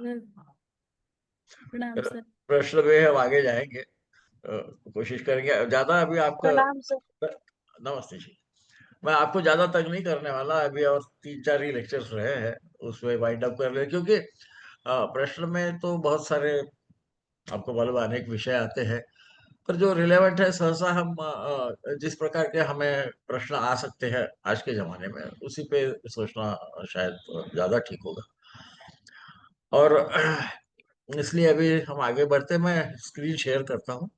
प्रणाम सर। प्रश्न में हम आगे जाएंगे। कोशिश करेंगे ज्यादा अभी आपका। प्रणाम सर। नमस्ते जी। मैं आपको ज्यादा तंग नहीं करने वाला अभी, और 3-4 ही लेक्चर्स रहे हैं, उसमें वाइंड अप कर ले, क्योंकि प्रश्न में तो बहुत सारे आपको मालूम है, अनेक विषय आते हैं। पर जो रिलेवेंट है सहसा हम जिस प्रकार के हमें प्रश्न आ सकते हैं आज के जमाने में, उसी पे सोचना शायद ज्यादा ठीक होगा। और इसलिए अभी हम आगे बढ़ते, मैं स्क्रीन शेयर करता हूँ।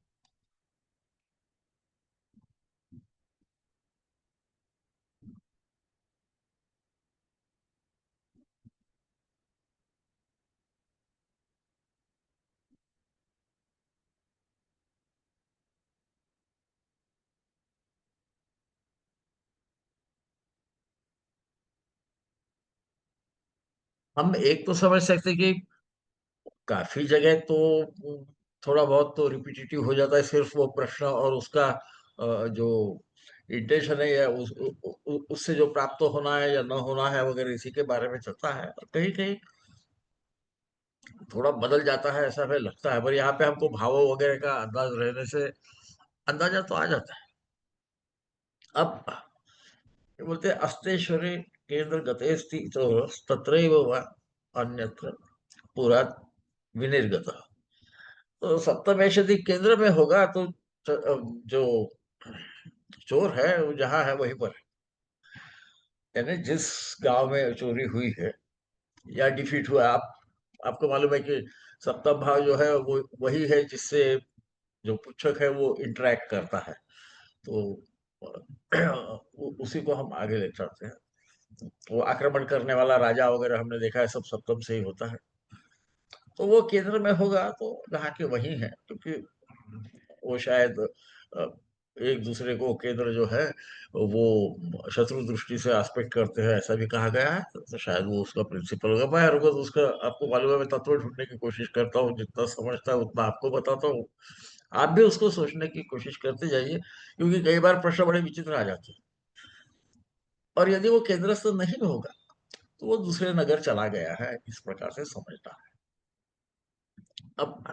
हम एक तो समझ सकते कि काफी जगह तो थोड़ा बहुत तो रिपीटिटिव हो जाता है, सिर्फ वो प्रश्न और उसका जो इंटेंशन है या उससे जो प्राप्त होना है या न होना है वगैरह, इसी के बारे में चलता है। और कहीं कहीं थोड़ा बदल जाता है, ऐसा हमें लगता है, पर यहाँ पे हमको भावों वगैरह का अंदाज रहने से अंदाजा तो आ जाता है। अब ये बोलते हैं अस्तेश्वरे केंद्र गते स्थितो तत्रैव वा अन्यत्र पुरात विनिर्गत। तो सप्तमेश यदि केंद्र में होगा तो जो चोर है वो जहां है वहीं पर है। यानी जिस गांव में चोरी हुई है या डिफीट हुआ, आपको मालूम है कि सप्तम भाव जो है वो वही है जिससे जो पुच्छक है वो इंटरेक्ट करता है। तो उसी को हम आगे ले चलते हैं। वो आक्रमण करने वाला राजा वगैरह हमने देखा है, सब सप्तम से ही होता है। तो वो केंद्र में होगा तो जहाँ के वही है, क्योंकि वो शायद अ, एक दूसरे को केंद्र जो है वो शत्रु दृष्टि से एस्पेक्ट करते हैं, ऐसा भी कहा गया है। तो शायद वो उसका प्रिंसिपल होगा। मैं हर वक्त उसका, आपको मालूम है, मैं तत्व ढूंढने की कोशिश करता हूँ, जितना समझता है उतना आपको बताता हूँ। आप भी उसको सोचने की कोशिश करते जाइए, क्योंकि कई बार प्रश्न बड़े विचित्र आ जाते हैं। और यदि वो केंद्रस्थ नहीं होगा तो वो दूसरे नगर चला गया है, इस प्रकार से समझना है। अब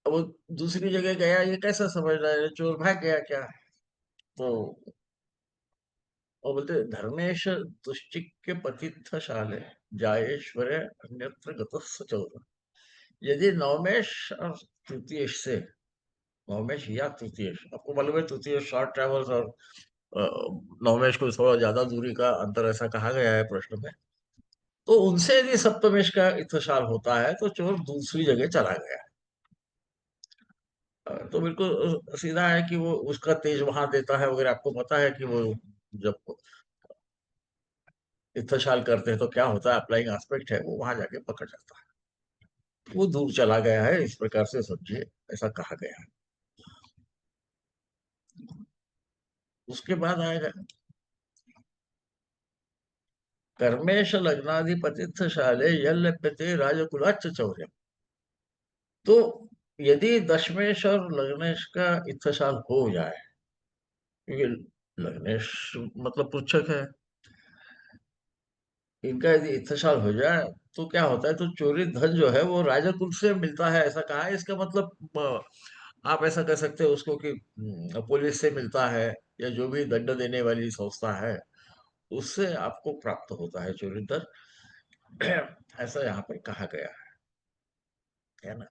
वो दूसरी जगह गया, ये कैसा समझ रहा है, चोर भाग गया क्या? तो वो बोलते धर्मेश दुश्चिक्य पतित्थ शाले जायेश्वरे अन्यत्र गतः चौर। यदि नवमेश और तृतीयेश से, नवमेश या तृतीयेश, आपको मालूम है तृतीयेश शॉर्ट ट्रेवल्स और नवमेश को थोड़ा ज्यादा दूरी का अंतर ऐसा कहा गया है प्रश्न में। तो उनसे यदि सप्तमेश का इत्थशाल होता है तो चोर दूसरी जगह चला गया। तो बिल्कुल सीधा है कि वो उसका तेज वहां देता है वगैरह। आपको पता है कि वो जब इत्थशाल करते हैं तो क्या होता है, अप्लाइंग एस्पेक्ट है वो वहां जाके पकड़ जाता है। वो दूर चला गया है, इस प्रकार से समझिए, ऐसा कहा गया है। उसके बाद आएगा कर्मेश लग्नाधिपतित्थ शाले यल्यप्यते राजकुलाच्च चौर्य। तो यदि दशमेश और लग्नेश का इत्थशाल हो जाए, क्योंकि लग्नेश मतलब पुच्छक है, इनका यदि इत्तेशाल हो जाए तो क्या होता है, तो चोरी धन जो है वो राजा कुल से मिलता है, ऐसा कहा है। इसका मतलब आप ऐसा कह सकते हो उसको कि पुलिस से मिलता है, या जो भी दंड देने वाली संस्था है उससे आपको प्राप्त होता है चोरी धन। ऐसा यहाँ पर कहा गया है ना।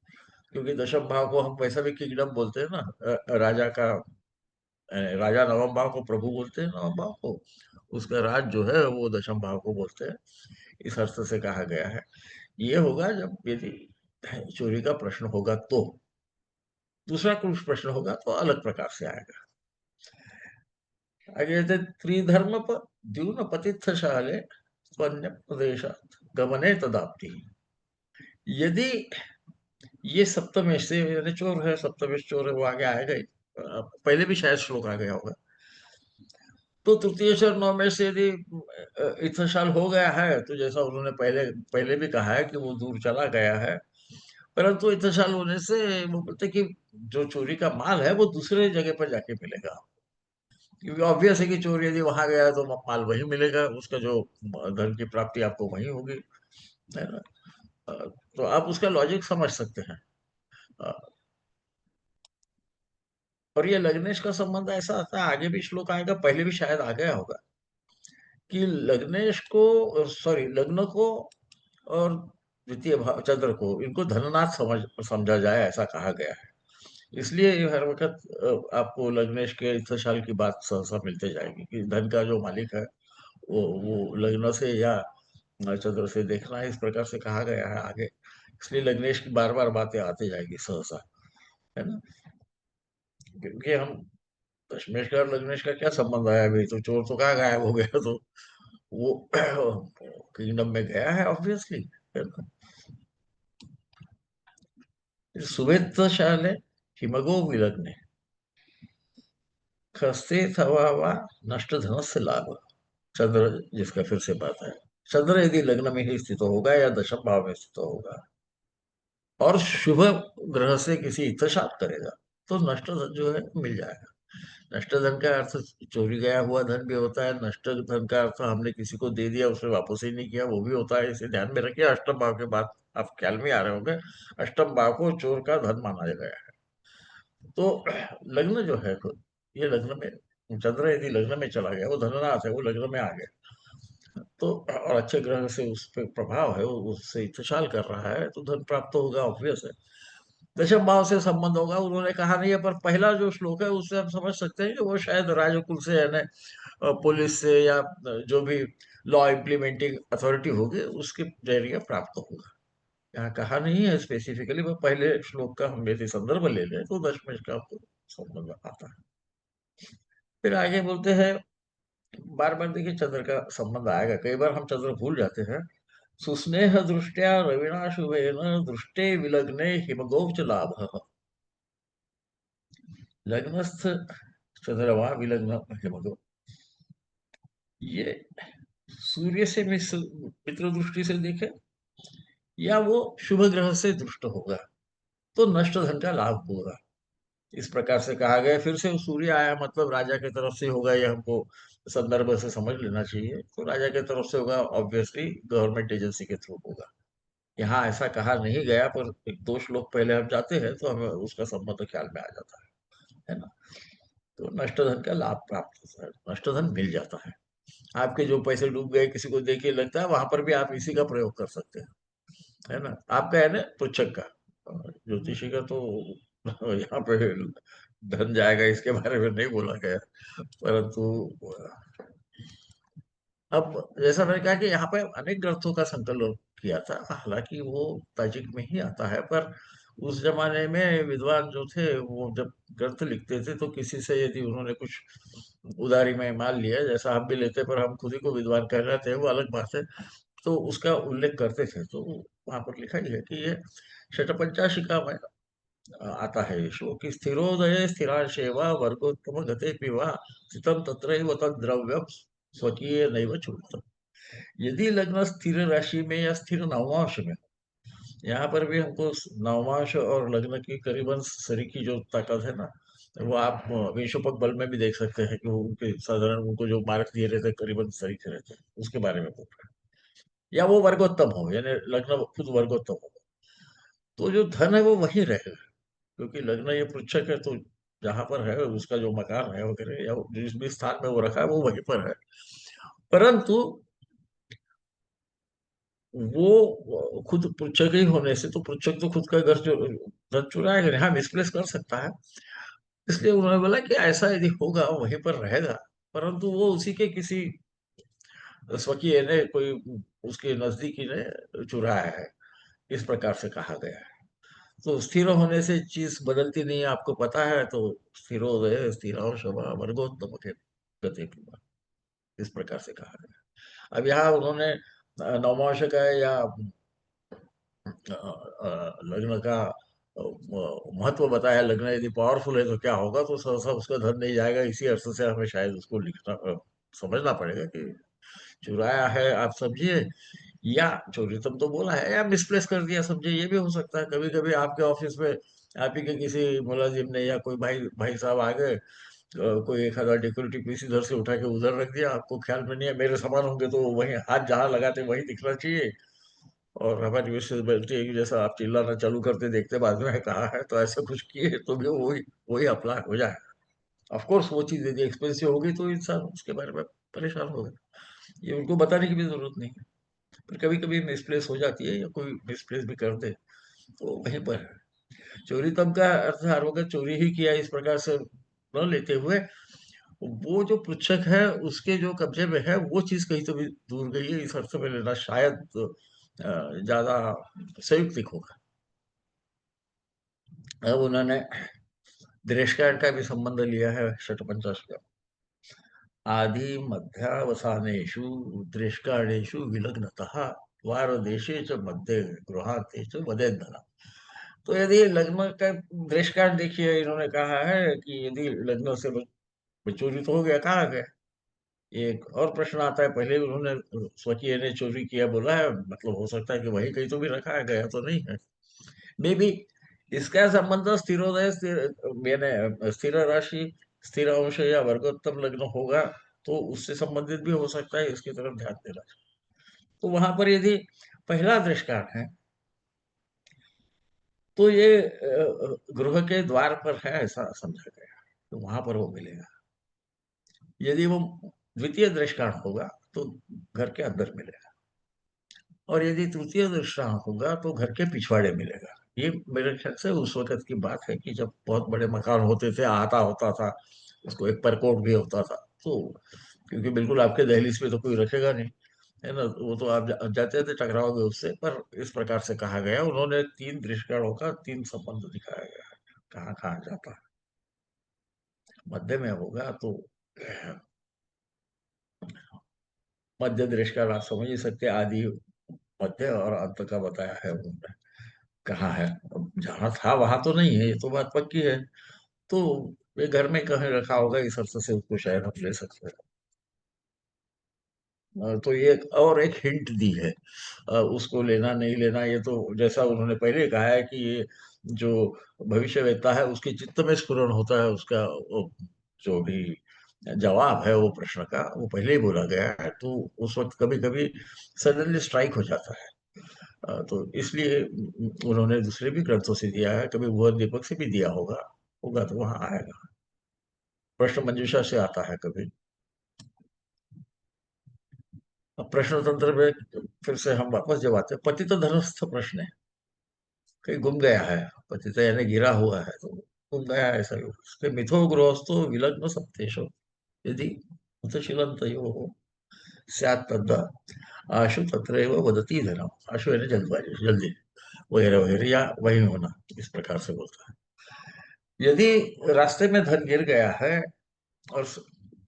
क्योंकि दशम भाव को हम वैसा भी किंगडम बोलते हैं ना, राजा का, राजा नवम भाव को प्रभु बोलते हैं, नवम भाव को उसका राज जो है वो दशम भाव को बोलते हैं। इस अर्थ से कहा गया है। ये होगा जब यदि चोरी का प्रश्न होगा तो। दूसरा कुछ प्रश्न होगा तो अलग प्रकार से आएगा। आगे कहते त्रिधर्म द्यून पतित्थ शाले स्वन्य प्रदेश गमने तदाप्ति। यदि ये सप्तमेश से, यानी चोर है, सप्तमेश चोर है, वो आगे आएगा ही। पहले भी शायद श्लोक आ गया होगा। तो तृतीय और नवमेश से यदि इत्थशाल हो गया है तो जैसा उन्होंने पहले पहले भी कहा है कि वो दूर चला गया है, परंतु इत्तेशाल होने से वो बोलते कि जो चोरी का माल है वो दूसरे जगह पर जाके मिलेगा। क्योंकि ऑब्वियस है कि चोर यदि वहां गया तो माल वही मिलेगा, उसका जो धन की प्राप्ति आपको वही होगी, है ना। तो आप उसका लॉजिक समझ सकते हैं। अ, और ये लग्नेश का संबंध ऐसा आता है, आगे भी श्लोक आएगा, पहले भी शायद आ गया होगा, कि लग्नेश को, सॉरी, लग्न को और द्वितीय भाव चंद्र को, इनको धननाथ समझा जाए, ऐसा कहा गया है। इसलिए ये हर वक्त आपको लग्नेश के इत्थशाल की बात सहसा मिलते जाएगी, कि धन का जो मालिक है वो लग्न से या चंद्र से देखना है, इस प्रकार से कहा गया है आगे। इसलिए लग्नेश की बार बार बातें आती जाएगी सहसा, है ना। क्योंकि हम, दशमेश का और लग्नेश का क्या संबंध आया, अभी तो चोर तो कहाँ गायब हो गया, तो वो किंगडम में गया है ऑब्वियसली। सुवेत्तशाले हिमगो विलग्ने खस्ते थवा वा नष्ट धनस्य लाभ। चंद्र जिसका फिर से बात है, चंद्र यदि लग्न में ही स्थित होगा या दशम भाव में स्थित होगा और शुभ ग्रह से किसी इत्तेशात करेगा, तो नष्ट धन जो है मिल जाएगा। नष्ट धन का अर्थ चोरी गया हुआ धन भी होता है, नष्ट धन का अर्थ हमने किसी को दे दिया, उसे वापस ही नहीं किया, वो भी होता है। इसे ध्यान में रखिए, अष्टम भाव के बाद आप ख्याल में आ रहे होंगे, अष्टम भाव को चोर का धन माना गया है। तो लग्न जो है, ये लग्न में चंद्र यदि लग्न में चला गया, वो धननाथ है, वो लग्न में आ गया, तो और अच्छे ग्रह से उस पर प्रभाव है, वो उससे इत्तेशाल कर रहा है, तो धन प्राप्त होगा, ऑब्वियस है। दशम भाव से संबंध होगा, उन्होंने कहा नहीं है, पर पहला जो श्लोक है उससे हम समझ सकते हैं कि वो शायद राजकुल से, यानी पुलिस से, या जो भी लॉ इम्प्लीमेंटिंग अथॉरिटी होगी उसके जरिए प्राप्त होगा। यहाँ कहा नहीं है स्पेसिफिकली, पर पहले श्लोक का हम यदि संदर्भ ले लें तो दशमेश का संबंध आता है। फिर आगे बोलते हैं, बार बार देखिए चंद्र का संबंध आएगा, कई बार हम चंद्र भूल जाते हैं। सुस्नेह दृष्टिया रविणा शुभेन दृष्टे विलग्ने हिमगोच लाभ। लग्नस्थ चंद्रमा विलग्न हिमगो, ये सूर्य से मित्र दृष्टि से देखे या वो शुभ ग्रह से दृष्ट होगा, तो नष्ट धन का लाभ होगा। इस प्रकार से कहा गया। फिर से सूर्य आया मतलब राजा की तरफ से होगा, ये हमको संदर्भ से समझ लेना चाहिए। तो राजा की तरफ से होगा, ऑब्वियसली गवर्नमेंट एजेंसी के थ्रू होगा। यहाँ ऐसा कहा नहीं गया, पर एक दो श्लोक पहले हम जाते हैं तो हमें उसका संबंध ख्याल में आ जाता है ना। तो नष्ट धन का लाभ प्राप्त होता है, नष्ट धन मिल जाता है। आपके जो पैसे डूब गए किसी को देखिए, लगता है वहां पर भी आप इसी का प्रयोग कर सकते हैं, है ना। आपका है ना पुच्छक का, ज्योतिषी का तो यहाँ पे धन जाएगा इसके बारे में नहीं बोला गया, परंतु अब जैसा मैंने कहा कि यहाँ पे अनेक ग्रंथों का संकलन किया था, हालांकि वो ताजिक में ही आता है, पर उस जमाने में विद्वान जो थे वो जब ग्रंथ लिखते थे तो किसी से यदि उन्होंने कुछ उधारी में माल लिया, जैसा हम भी लेते, पर हम खुद ही को विद्वान कह रहे थे, वो अलग बात है, तो उसका उल्लेख करते थे। तो वहां पर लिखा ही है कि ये षटपंचाशिका में आता है ये श्लोक, कि स्थिरोदये स्थिराशेवा वर्गोत्तम गते पिवा स्थितम तत्रैव तद्द्रव्यम स्वकीय नैव चूर्णितम्। यदि लग्न स्थिर राशि में या स्थिर नवमांश में, यहाँ पर भी हमको नवमांश और लग्न की करीबन सरी की जो ताकत है ना, वो आप विषुपक बल में भी देख सकते हैं कि वो उनके साधारण उनको जो मार्क दिए रहते हैं करीबन सरी के रहते हैं, उसके बारे में बोल रहे हैं। या वो वर्गोत्तम हो, यानी लग्न खुद वर्गोत्तम हो, तो जो धन है वो वही रहेगा, क्योंकि लग्न ये पृच्छक है, तो जहां पर है उसका जो मकान है वगैरह, या जिस भी स्थान में वो रखा है वो वहीं पर है। परंतु वो खुद पृच्छक ही होने से, तो पृच्छक तो खुद का घर जो धन चुराएगा नहीं, हाँ मिसप्लेस कर सकता है। इसलिए उन्होंने बोला कि ऐसा यदि होगा वहीं पर रहेगा, परंतु वो उसी के किसी स्वकीय ने, कोई उसके नजदीकी ने चुराया है, इस प्रकार से कहा गया है। तो स्थिर होने से चीज बदलती नहीं है, आपको पता है, तो स्थिरोदय स्थिरांश शवा वर्गोत्तम के गति की, इस प्रकार से कहा गया। अब यहाँ उन्होंने नवमांश का या लग्न का महत्व बताया, लग्न यदि पावरफुल है तो क्या होगा, तो सहसा उसका धन नहीं जाएगा, इसी अर्थ से हमें शायद उसको लिखना समझना पड़ेगा कि चुराया है, आप समझिए, या चोरी तुम तो बोला है, या मिसप्लेस कर दिया समझिए, ये भी हो सकता है। कभी कभी आपके ऑफिस में आप ही के किसी मुलाजिम ने या कोई भाई भाई साहब आ गए, कोई एक आधा डेकोरेटिव पीस इधर से उठा के उधर रख दिया, आपको ख्याल में नहीं है, मेरे सामान होंगे तो वहीं हाथ जहां लगाते वहीं दिखना चाहिए, और हमारी विशेष बेल्टी है कि जैसा आप चिल्लाना चालू करते देखते बाद में कहा है तो ऐसा कुछ किए तो भी वही वही अप्लाई हो जाए। ऑफ कोर्स वो चीज यदि एक्सपेंसिव होगी तो इंसान उसके बारे में परेशान होगा, ये उनको बताने की भी जरूरत नहीं है। पर कभी कभी मिसप्लेस हो जाती है या कोई मिसप्लेस भी कर दे तो वहीं पर है। चोरी तब का अर्थ हर वक्त चोरी ही किया इस प्रकार से न लेते हुए, वो जो पृच्छक है उसके जो कब्जे में है वो चीज कहीं तो भी दूर गई है, इस अर्थ में लेना शायद ज्यादा संयुक्तिक होगा। अब उन्होंने देशकाल का भी संबंध लिया है षट्पंचाश का। आदि मध्यावसानेषु देशकालेषु विलग्नतः द्वारदेशे च मध्ये गृहाते च वदेद्धना। तो यदि लग्न का देशकाल देखिए, इन्होंने कहा है कि यदि लग्न से चोरी तो हो गया, कहाँ गया। एक और प्रश्न आता है, पहले उन्होंने स्वकीय ने चोरी किया बोला है, मतलब हो सकता है कि वही कहीं तो भी रखा है, गया तो नहीं है। मे बी इसका संबंध स्थिरोदय स्थिर यानी स्थिर राशि, स्थिर अंश या वर्गोत्तम लग्न होगा तो उससे संबंधित भी हो सकता है, इसकी तरफ ध्यान देना। तो वहां पर यदि पहला दृष्टांत है तो ये गृह के द्वार पर है ऐसा समझा गया, तो वहां पर वो मिलेगा। यदि वो द्वितीय दृष्टांत होगा तो घर के अंदर मिलेगा, और यदि तृतीय दृष्टांत होगा तो घर के पिछवाड़े मिलेगा। ये मेरे ख्याल से उस वक्त की बात है कि जब बहुत बड़े मकान होते थे, आता होता था, उसको एक परकोट भी होता था। तो क्योंकि बिल्कुल आपके दहलीज पे तो कोई रखेगा नहीं, है ना, वो तो आप जाते थे टकराओगे उससे। पर इस प्रकार से कहा गया, उन्होंने तीन दृष्टांतों का तीन संबंध दिखाया गया है, कहाँ कहाँ जाता है। मध्य में होगा तो मध्य दृष्टांत आप समझ ही सकते हैं, आदि मध्य और अंत का बताया है उन्होंने, कहाँ है। अब जहाँ था वहां तो नहीं है, ये तो बात पक्की है। तो ये घर में कहीं रखा होगा, इस अर्थ से उसको शायद हम ले सकते हैं। तो ये और एक हिंट दी है, उसको लेना नहीं लेना ये तो जैसा उन्होंने पहले कहा है कि ये जो भविष्यवेत्ता है उसके चित्त में स्फुरण होता है, उसका जो भी जवाब है वो प्रश्न का वो पहले ही बोला गया है, तो उस वक्त कभी कभी सडनली स्ट्राइक हो जाता है। तो इसलिए उन्होंने दूसरे भी ग्रंथों से दिया है, कभी भुवन दीपक से भी दिया होगा, होगा तो वहां आएगा। प्रश्न मंजूषा से आता है कभी। अब प्रश्न तंत्र में फिर से हम वापस जब आते हैं, पति तो धर्मस्थ प्रश्न है, कहीं गुम गया है। पति तो यानी गिरा हुआ है तो गुम गया है, ऐसा ही होगा। उसके मिथो गृहस्थो विलग्न सप्तेशो यदि उतशीलन्तयो स्यात् तद् आशु तत्रैव वदति धनम। आशु यानी जल्दबाजी, जल्दी, वगैरह वगैरह, या वही होना, इस प्रकार से बोलता है। यदि रास्ते में धन गिर गया है और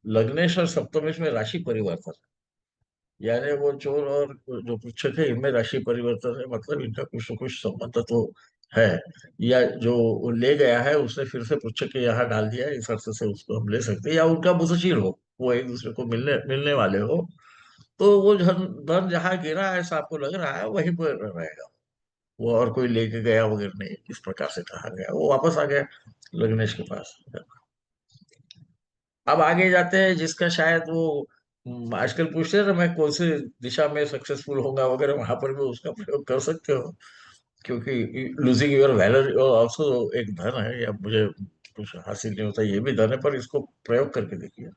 लग्नेश और सप्तमेश में राशि परिवर्तन, यानी वो चोर और जो पृच्छक है इनमें राशि परिवर्तन है, मतलब इनका कुछ न कुछ संबंध तो है। या जो वो ले गया है उसने फिर से पृच्छक के यहाँ डाल दिया है, इस अर्थ से उसको हम ले सकते हैं। या उनका बुजशील हो, वो एक दूसरे को मिलने मिलने वाले हो, तो वो धन धन जहाँ गिरा है ऐसा आपको लग रहा है वहीं पर रहेगा। वो और कोई लेके गया वगैरह नहीं, इस प्रकार से कहा गया, वो वापस आ गया लग्नेश के पास। अब आगे जाते हैं, जिसका शायद वो आजकल पूछते हैं ना, मैं कौन से दिशा में सक्सेसफुल होगा वगैरह, वहां पर भी उसका प्रयोग कर सकते हो। क्योंकि लूजिंग योर वैलर ऑल्सो एक धन है, या मुझे कुछ हासिल नहीं होता ये भी धन है, पर इसको प्रयोग करके देखिए।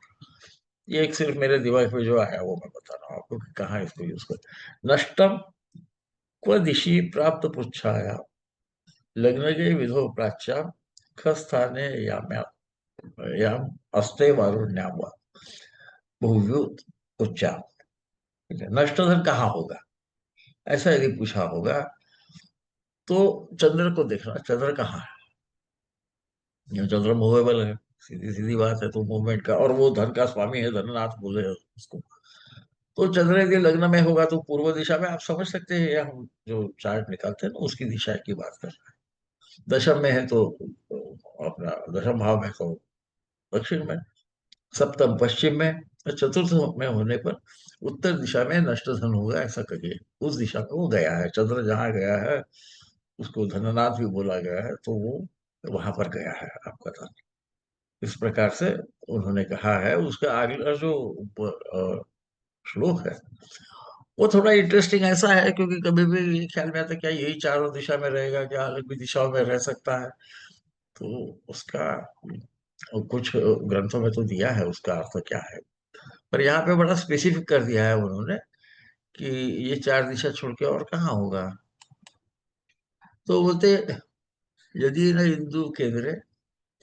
ये एक सिर्फ मेरे दिमाग में जो आया वो मैं बता रहा हूँ आपको कि कहाँ इसको यूज कर। नष्टम क्व दिशि प्राप्त पुच्छाया लग्नगे विधो प्राच्या खस्थाने याम अस्ते वारुण्याम वा बहुव्युत उच्चा। ठीक है, नष्ट धन कहाँ होगा, ऐसा यदि पूछा होगा तो चंद्र को देखना, चंद्र कहाँ है। ये चंद्र मूवेबल है, सीधी सीधी बात है, तो मूवमेंट का, और वो धन का स्वामी है, धननाथ बोले हैं उसको। तो चंद्र यदि लग्न में होगा तो पूर्व दिशा में, आप समझ सकते हैं, या हम जो चार्ट निकालते हैं ना उसकी दिशा की बात कर रहे हैं। दशम में है तो अपना दशम भाव में तो दक्षिण में, सप्तम पश्चिम में, और चतुर्थ में होने पर उत्तर दिशा में नष्ट धन होगा, ऐसा करिए। उस दिशा में वो गया है, चंद्र जहाँ गया है उसको धननाथ भी बोला गया है, तो वो वहां पर गया है आपका धन। इस प्रकार से उन्होंने कहा है। उसका आगे का जो श्लोक है वो थोड़ा इंटरेस्टिंग ऐसा है क्योंकि कभी भी ये ख्याल में आता है क्या यही चारों दिशा में रहेगा, क्या अलग भी दिशाओं में रह सकता है। तो उसका कुछ ग्रंथों में तो दिया है उसका अर्थ क्या है, पर यहाँ पे बड़ा स्पेसिफिक कर दिया है उन्होंने कि ये चार दिशा छोड़ के और कहाँ होगा। तो बोलते यदि न इंदु केंद्रे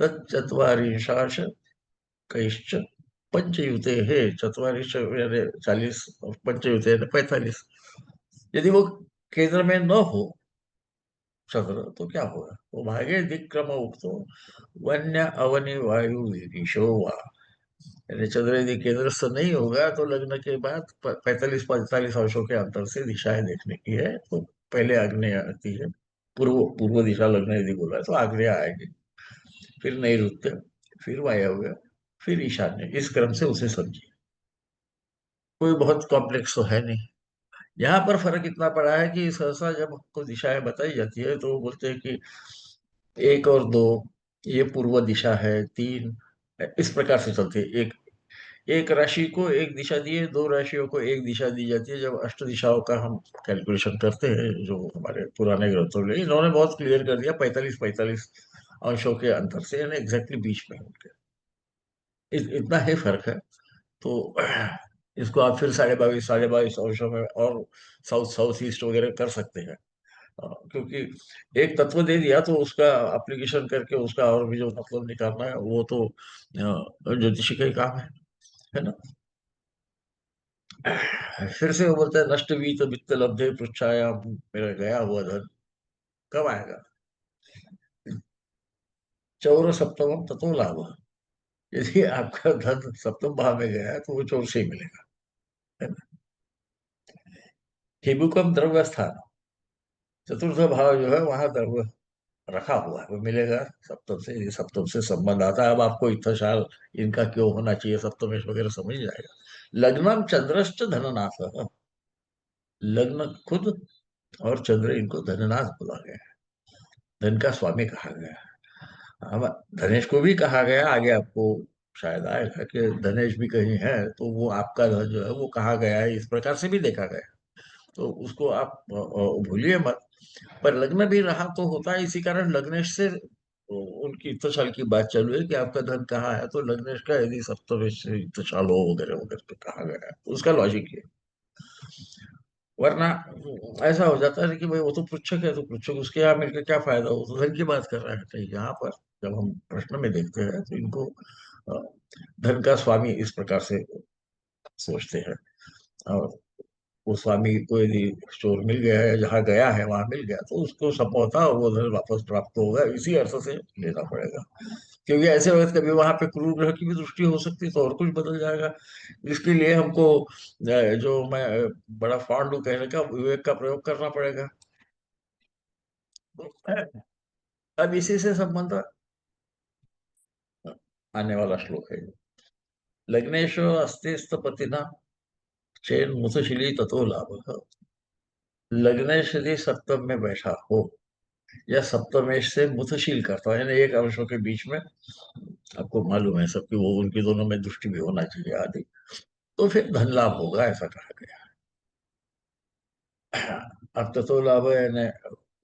तत्चत्वारिंशाश कैश्च पंचयुते है। चतवारिश यानी 40 और पंचयुते यानी 45। यदि वो केंद्र में न हो चंद्र तो क्या होगा, वो भागे दिक्क्रम उक्तो वन्य अवनि वायु विदिशो वा। यानी चंद्र यदि केंद्रस्थ नहीं होगा तो लग्न के बाद 45-45 अंशों के अंतर से दिशाएं देखने की है। तो पहले आग्नेय आती है, पूर्व पूर्व दिशा लग्न यदि बोला तो आग्नेय आएगी, फिर नैऋत्य, फिर वायव्य, फिर ईशान्य, इस क्रम से उसे समझिए। कोई बहुत कॉम्प्लेक्स तो है नहीं। यहाँ पर फर्क इतना पड़ा है कि सहसा जब हमको दिशाएं बताई जाती है तो वो बोलते हैं कि एक और दो, ये पूर्व दिशा है, तीन, इस प्रकार से चलते हैं। एक एक राशि को एक दिशा दी है, दो राशियों को एक दिशा दी जाती है। जब अष्ट दिशाओं का हम कैलकुलेशन करते हैं, जो हमारे पुराने ग्रंथों में इन्होंने बहुत क्लियर कर दिया, 45-45 अंशों के अंतर से, यानी एग्जैक्टली बीच में उनके इतना ही फर्क है। तो इसको आप फिर 22.5 अंशों में और साउथ साउथ ईस्ट वगैरह कर सकते हैं। क्योंकि एक तत्व दे दिया तो उसका एप्लीकेशन करके उसका और भी जो मतलब निकालना है वो तो ज्योतिषी का ही काम है ना। फिर से वो बोलता है नष्ट वीत वित्त लब्धे पृच्छाया, मेरा गया हुआ धन कब आएगा। चौर सप्तमम ततो लाभ। यदि आपका धन सप्तम भाव में गया है तो वो चोर से ही मिलेगा, है ना। हिबुकम द्रव्य स्थान, चतुर्थ भाव जो है वहां द्रव्य रखा हुआ है, वो मिलेगा सप्तम से। ये सप्तम से संबंध आता है। अब आपको इतना साल इनका क्यों होना चाहिए सप्तमेश वगैरह समझ जाएगा। लग्नम चंद्रश्च धननाथ, लग्न खुद और चंद्र इनको धननाथ बोला गया है, धन का स्वामी कहा गया है। अब धनेश को भी कहा गया, आगे आपको शायद आएगा कि धनेश भी कहीं है तो वो आपका धन जो है वो कहा गया है, इस प्रकार से भी देखा गया। तो उसको आप भूलिए मत। पर लग्न भी रहा तो होता है, इसी कारण लग्नेश से उनकी इत्तशाल की बात चालू है कि आपका धन कहाँ है, तो लग्नेश का यदि सप्तमेश से इत्तशाल हो वगैरह वगैरह तो कहा गया है, उसका लॉजिक है। वरना ऐसा हो जाता है कि भाई वो तो पृच्छक है, तो पृच्छक उसके यहाँ मिलकर क्या फायदा, वो तो धन की बात कर रहा है। तो यहाँ पर जब हम प्रश्न में देखते हैं तो इनको अ, धन का स्वामी इस प्रकार से सोचते हैं। और वो स्वामी को यदि चोर मिल गया है, जहाँ गया है वहां मिल गया, तो उसको संभवतः वो धन वापस प्राप्त होगा, इसी अर्थ से लेना पड़ेगा। क्योंकि ऐसे वक्त कभी वहां पे क्रूर ग्रह की भी दृष्टि हो सकती है तो और कुछ बदल जाएगा। इसके लिए हमको जो मैं बड़ा फॉन्ड हूँ कहने का, विवेक का प्रयोग करना पड़ेगा। अब इसी से संबंध आने वाला श्लोक है। लग्नेशो अस्तिस्तपतिना चेन मुसशिली ततो लाभ। लग्नेश यदि सप्तम में बैठा हो या सप्तमेश से मुतशील करता है, यानी एक अंशों के बीच में, आपको मालूम है सबकी वो उनकी दोनों में दृष्टि भी होना चाहिए आदि, तो फिर धन लाभ होगा, ऐसा कहा गया। अब तो लाभ है यानी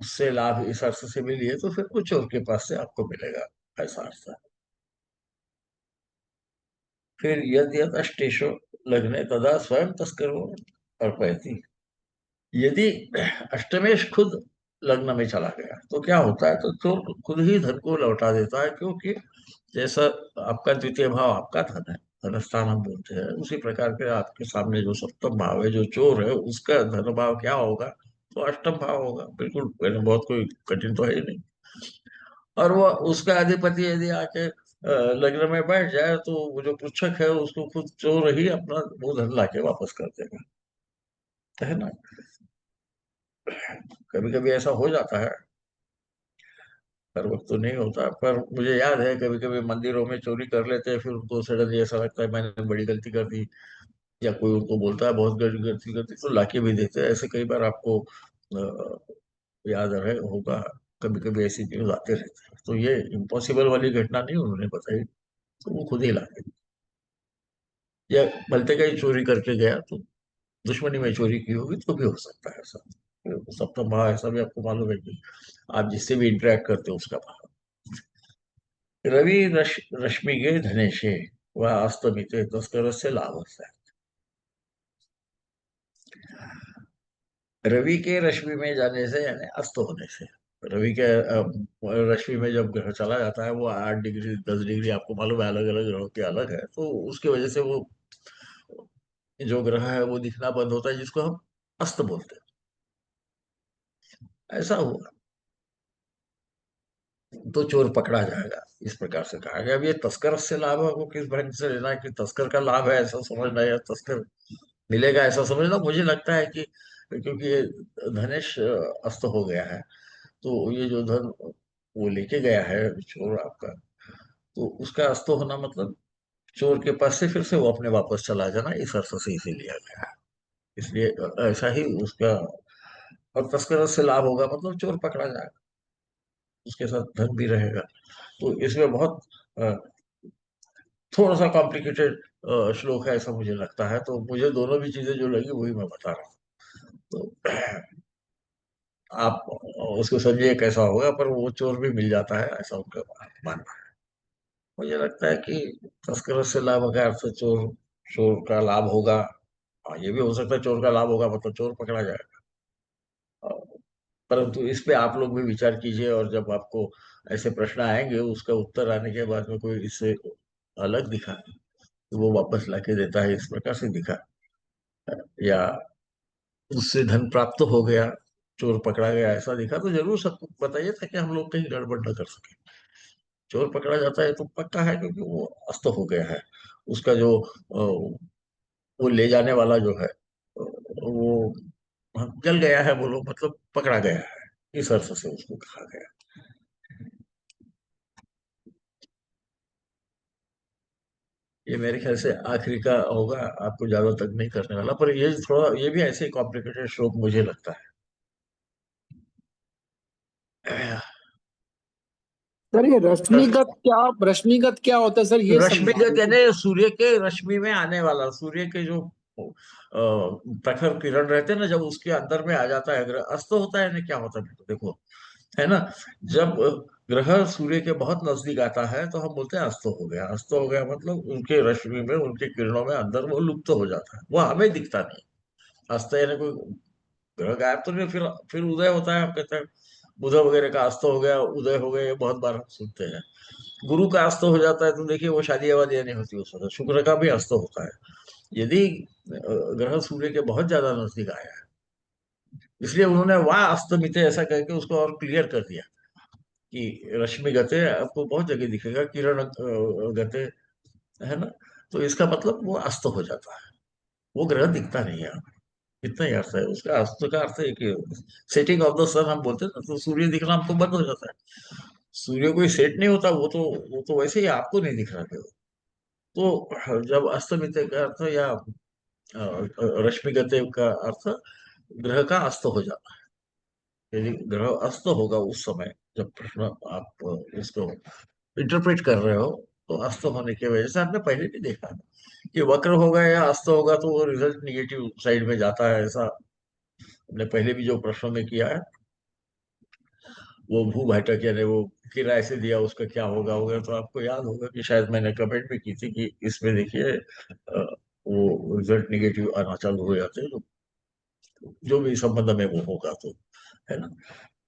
उससे लाभ इस अर्थ से भी लिए तो फिर कुछ और के पास से आपको मिलेगा, ऐसा अर्थ है। फिर यद यद अष्टेशो लग्ने तदा स्वयं तस्करो अर्पयति। यदि अष्टमेश खुद लग्न में चला गया तो क्या होता है, तो चोर खुद ही धन को लौटा देता है। क्योंकि जैसा आपका द्वितीय भाव आपका धन है, धन स्थान हम बोलते हैं, उसी प्रकार के आपके सामने जो सप्तम भाव है, जो चोर है, उसका धन भाव क्या होगा, तो अष्टम भाव होगा। बिल्कुल बहुत कोई कठिन तो है ही नहीं। और वो उसका अधिपति यदि आके लग्न में बैठ जाए तो वो जो पुच्छक है उसको खुद चोर ही अपना वो धन लाके वापस कर देगा, है ना। कभी कभी ऐसा हो जाता है, हर वक्त तो नहीं होता। पर मुझे याद है कभी कभी मंदिरों में चोरी कर लेते हैं, फिर उनको सडनली ऐसा लगता है मैंने बड़ी गलती कर दी, या कोई उनको बोलता है बहुत बड़ी गलती कर दी, तो लाके भी देते हैं। ऐसे कई बार आपको याद रहे होगा, कभी कभी ऐसी न्यूज आते रहते हैं। तो ये इम्पॉसिबल वाली घटना नहीं उन्होंने बताई, तो वो खुद ही लाके, या भलते का ही चोरी करके गया तो दुश्मनी में चोरी की होगी तो भी हो सकता है ऐसा। सप्तम भाव ऐसा भी आपको मालूम है कि आप जिससे भी इंटरेक्ट करते हो उसका भाव। रवि रश्मि के धनेशे वह अस्तमिते तस्कर से लाभ है। रवि के रश्मि में जाने से यानी अस्त होने से, रवि के रश्मि में जब ग्रह चला जाता है वो 8 डिग्री 10 डिग्री आपको मालूम है अलग अलग ग्रहों के अलग है, तो उसकी वजह से वो जो ग्रह है वो दिखना बंद होता है जिसको हम अस्त बोलते हैं। ऐसा हुआ तो चोर पकड़ा जाएगा, इस प्रकार से कहा गया। अब ये तस्कर से लाभ है, वो किस ढंग से लेना है कि तस्कर का लाभ है ऐसा समझना या तस्कर मिलेगा ऐसा समझना, मुझे लगता है कि क्योंकि ये धनेश अस्त हो गया है, तो ये जो धन वो लेके गया है चोर आपका, तो उसका अस्त होना मतलब चोर के पास से फिर से वो अपने वापस चला जाना, इस अर्थ से इसे लिया गया है। इसलिए ऐसा ही उसका, और तस्कर से लाभ होगा मतलब चोर पकड़ा जाएगा, उसके साथ धन भी रहेगा। तो इसमें बहुत अ, थोड़ा सा कॉम्प्लिकेटेड श्लोक है ऐसा मुझे लगता है, तो मुझे दोनों भी चीजें जो लगी वही मैं बता रहा हूँ। तो आप उसको समझिए कैसा होगा, पर वो चोर भी मिल जाता है ऐसा उनका मानना है। मुझे लगता है कि तस्करों से लाभ का अर्थ चोर, चोर का लाभ होगा। हाँ, ये भी हो सकता है चोर का लाभ होगा मतलब चोर पकड़ा जाएगा। परंतु इस पे आप लोग भी विचार कीजिए, और जब आपको ऐसे प्रश्न आएंगे उसका उत्तर आने के बाद में कोई इससे अलग दिखा तो वो वापस लाके देता है इस प्रकार से दिखा, या उससे धन प्राप्त हो गया, चोर पकड़ा गया ऐसा दिखा, तो जरूर सबको बताइए ताकि हम लोग कहीं गड़बड़ न कर सके। चोर पकड़ा जाता है तो पक्का है क्योंकि वो अस्त हो गया है, उसका जो वो ले जाने वाला जो है वो जल गया है, बोलो मतलब पकड़ा गया है, इस अर्थ से उसको कहा गया। ये मेरे ख्याल से आखिरी का होगा, आपको ज्यादा तक नहीं करने वाला, पर ये थोड़ा ये भी ऐसे ही कॉम्प्लिकेटेड श्लोक मुझे लगता है। सर ये रश्मिगत क्या होता है सर, ये समझा रश्मिगत दीजिए। यानी सूर्य के रश्मि में आने वाला, सूर्य के जो प्रखर किरण रहते हैं ना, जब उसके अंदर में आ जाता है ग्रह, अस्त होता है ना, क्या होता है देखो, है ना। जब ग्रह सूर्य के बहुत नजदीक आता है तो हम बोलते हैं अस्त हो गया। अस्त हो गया मतलब उनके रश्मि में, उनके किरणों में अंदर वो लुप्त हो जाता है, वो हमें दिखता नहीं। अस्त यानी कोई ग्रह गायब तो नहीं, फिर उदय होता है, हम कहते हैं बुध वगैरह का अस्त हो गया, उदय हो गया, ये बहुत बार हम सुनते हैं। गुरु का अस्त हो जाता है तो देखिए वो शादी वादियां नहीं होती उस वक्त। शुक्र का भी अस्त होता है यदि ग्रह सूर्य के बहुत ज्यादा नजदीक आया है, इसलिए उन्होंने वाह अस्तमिते ऐसा करके उसको और क्लियर कर दिया कि रश्मि गते आपको बहुत जगह दिखेगा, किरण गते, है ना। तो इसका मतलब वो अस्त हो जाता है, वो ग्रह दिखता नहीं है। इतना ही अर्थ है उसका, अस्त का अर्थ है कि सेटिंग ऑफ द सन हम बोलते हैं ना, तो सूर्य दिखना हमको बंद हो जाता है। सूर्य कोई सेट नहीं होता, वो तो वैसे ही आपको नहीं दिख रहा है। तो जब अस्तमित का अर्थ या रश्मिगत का अर्थ ग्रह का अस्त हो जाता है। यदि ग्रह अस्त होगा उस समय जब प्रश्न आप इसको इंटरप्रेट कर रहे हो, तो अस्त होने की वजह से हमने पहले भी देखा है कि वक्र होगा या अस्त होगा तो वो रिजल्ट निगेटिव साइड में जाता है, ऐसा हमने पहले भी जो प्रश्नों में किया है। वो भू भाटक यानी वो किराए से दिया उसका क्या होगा होगा, तो आपको याद होगा कि शायद मैंने कमेंट भी की थी कि इसमें देखिए वो रिजल्ट निगेटिव आना चालू हो जाते हैं, तो जो भी संबंध में वो होगा तो, है ना।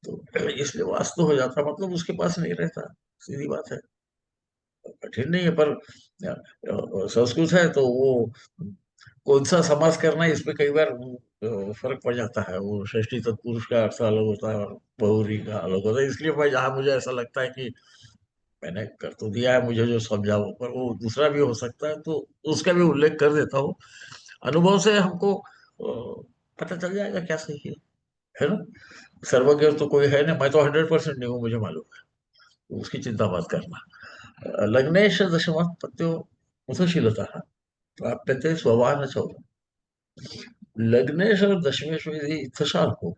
तो इसलिए वो अस्त हो जाता मतलब उसके पास नहीं रहता, सीधी बात है। कठिन नहीं है, पर संस्कृत है तो वो कौन सा समास करना है इसमें कई बार फर्क पड़ जाता है। वो षष्ठी तत्पुरुष का अर्थ अलग होता है और बहुरी का अलग होता है, इसलिए मैं जहाँ मुझे ऐसा लगता है कि मैंने कर तो दिया है, मुझे जो समझा वो, पर वो दूसरा भी हो सकता है तो उसका भी उल्लेख कर देता हूँ। अनुभव से हमको पता चल जाएगा क्या सही है ना। सर्वज्ञ तो कोई है नहीं, मैं तो 100% नहीं हूँ, मुझे मालूम है, उसकी चिंता मत करना। लग्नेश दशम पत्यो मुथशीलता प्राप्यते स्वभाव न। लग्नेश और दशमेश में यदि इत्थशाल हो,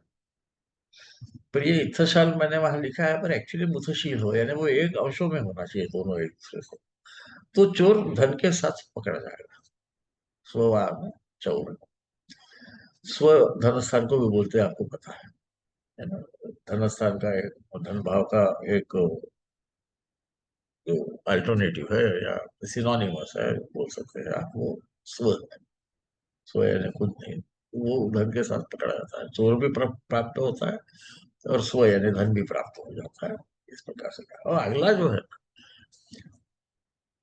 पर ये इत्थशाल मैंने वहां लिखा है, पर एक्चुअली मुथशील हो यानी वो एक अंशों में होना चाहिए दोनों एक दूसरे से, तो चोर धन के साथ पकड़ा जाएगा। स्वभाव में चोर, स्व धन स्थान को भी बोलते हैं, आपको पता है ना। धन स्थान का एक, धन भाव का एक जो अल्टरनेटिव है या सिनोनिमस है, बोल सकते हैं आप, वो स्व है। स्व यानी खुद नहीं, वो धन के साथ पकड़ा जाता है, चोर भी प्राप्त होता है और स्व यानी धन भी प्राप्त हो जाता है। इस प्रकार से और अगला जो है,